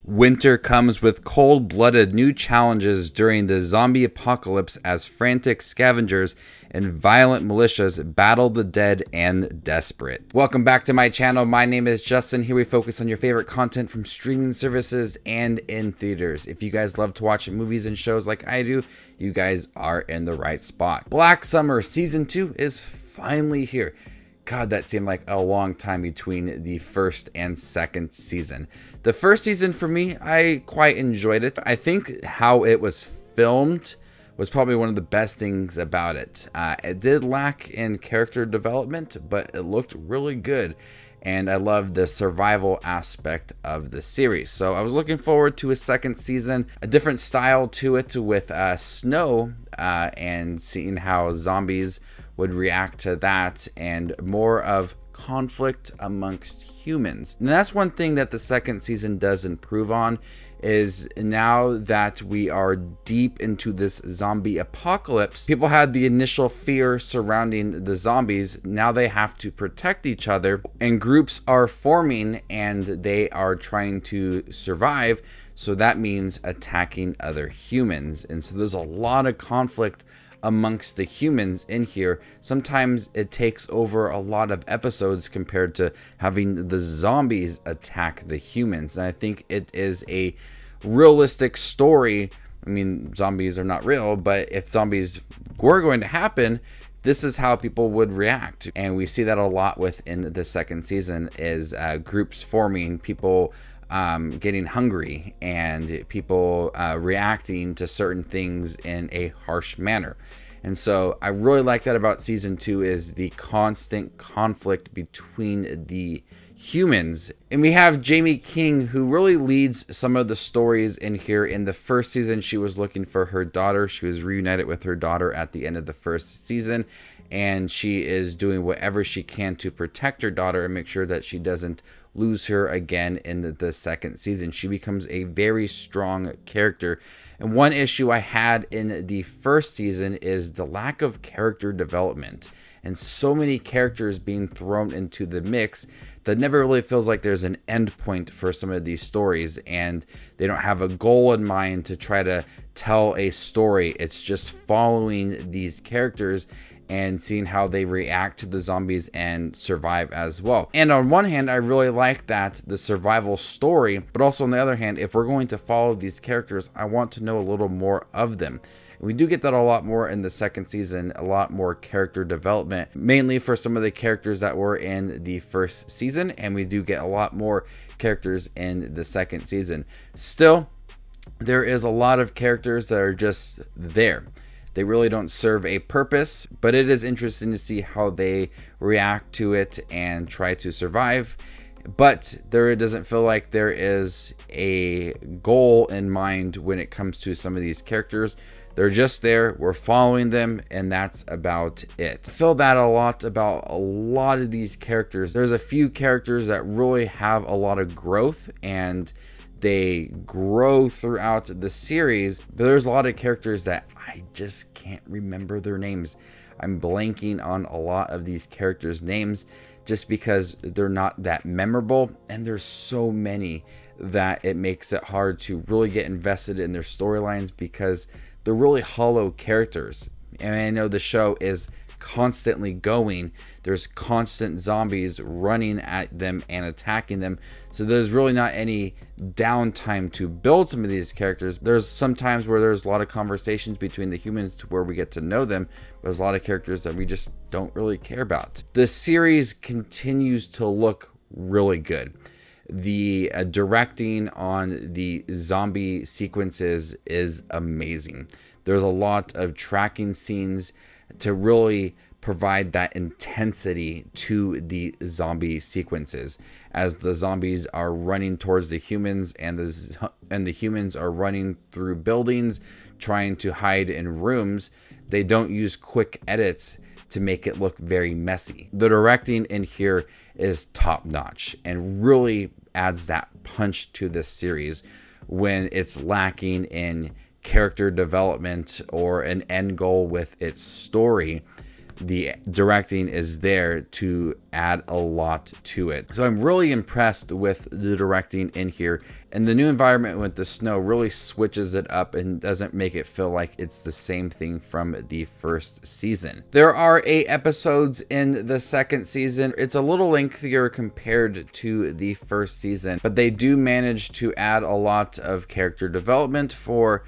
Winter comes with cold-blooded new challenges during the zombie apocalypse as frantic scavengers and violent militias battle the dead and desperate. Welcome back to my channel. My name is Justin. Here we focus on your favorite content from streaming services and in theaters. If you guys love to watch movies and shows like I do, you guys are in the right spot. Black Summer Season 2 is finally here. God, that seemed like a long time between the first and second season. The first season for me, I quite enjoyed it. I think how it was filmed was probably one of the best things about it. It did lack in character development, but it looked really good. And I loved the survival aspect of the series. So I was looking forward to a second season, a different style to it with snow and seeing how zombies would react to that and more of conflict amongst humans. And that's one thing that the second season does improve on, is now that we are deep into this zombie apocalypse, people had the initial fear surrounding the zombies. Now they have to protect each other, and groups are forming and they are trying to survive. So that means attacking other humans. And so there's a lot of conflict amongst the humans in here. Sometimes it takes over a lot of episodes compared to having the zombies attack the humans. And I think it is a realistic story. I mean, zombies are not real, but if zombies were going to happen, this is how people would react. And we see that a lot within the second season is groups forming, people getting hungry, and people reacting to certain things in a harsh manner. And so I really like that about season 2, is the constant conflict between the humans. And we have Jamie King, who really leads some of the stories in here. In the first season, she was looking for her daughter. She was reunited with her daughter at the end of the first season, and she is doing whatever she can to protect her daughter and make sure that she doesn't lose her again in the second season. She becomes a very strong character. And one issue I had in the first season is the lack of character development, and so many characters being thrown into the mix that never really feels like there's an end point for some of these stories, and they don't have a goal in mind to try to tell a story. It's just following these characters and seeing how they react to the zombies and survive as well. And on one hand, I really like that, the survival story, but also on the other hand, if we're going to follow these characters, I want to know a little more of them. And we do get that a lot more in the second season, a lot more character development, mainly for some of the characters that were in the first season, and we do get a lot more characters in the second season. Still, there is a lot of characters that are just there. They really don't serve a purpose, but it is interesting to see how they react to it and try to survive. But it doesn't feel like there is a goal in mind when it comes to some of these characters. They're just there, we're following them, and that's about it. I feel that a lot about a lot of these characters. There's a few characters that really have a lot of growth, and they grow throughout the series, but there's a lot of characters that I just can't remember their names. I'm blanking on a lot of these characters' names just because they're not that memorable, and there's so many that it makes it hard to really get invested in their storylines because they're really hollow characters. And I know the show is constantly going. There's constant zombies running at them and attacking them. So there's really not any downtime to build some of these characters. There's some times where there's a lot of conversations between the humans to where we get to know them, but there's a lot of characters that we just don't really care about. The series continues to look really good. The directing on the zombie sequences is amazing. There's a lot of tracking scenes to really provide that intensity to the zombie sequences as the zombies are running towards the humans, and the humans are running through buildings trying to hide in rooms. They don't use quick edits to make it look very messy. The directing in here is top notch and really adds that punch to this series when it's lacking in character development or an end goal with its story. the directing is there to add a lot to it. So I'm really impressed with the directing in here, and the new environment with the snow really switches it up and doesn't make it feel like it's the same thing from the first season. There are 8 episodes in the second season. It's a little lengthier compared to the first season, but they do manage to add a lot of character development for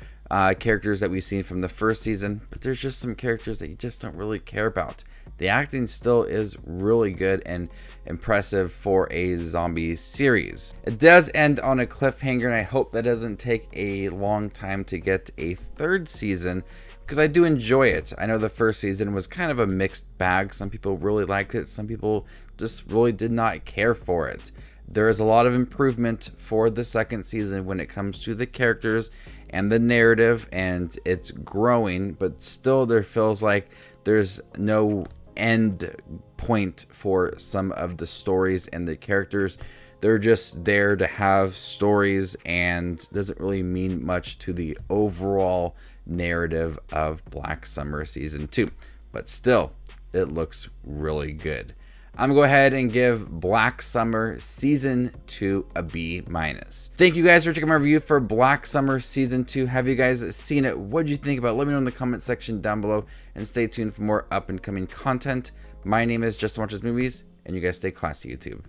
characters that we've seen from the first season, but there's just some characters that you just don't really care about. The acting still is really good and impressive for a zombie series. It does end on a cliffhanger, and I hope that doesn't take a long time to get a third season, because I do enjoy it. I know the first season was kind of a mixed bag. Some people really liked it, some people just really did not care for it. There is a lot of improvement for the second season when it comes to the characters and the narrative, and it's growing, but still there feels like there's no end point for some of the stories and the characters. They're just there to have stories and doesn't really mean much to the overall narrative of Black Summer Season 2. But still, it looks really good. I'm gonna go ahead and give Black Summer Season 2 a B-. Thank you guys for checking my review for Black Summer Season 2. Have you guys seen it? What did you think about it? Let me know in the comment section down below, and stay tuned for more up and coming content. My name is Justin Watches Movies, and you guys stay classy, YouTube.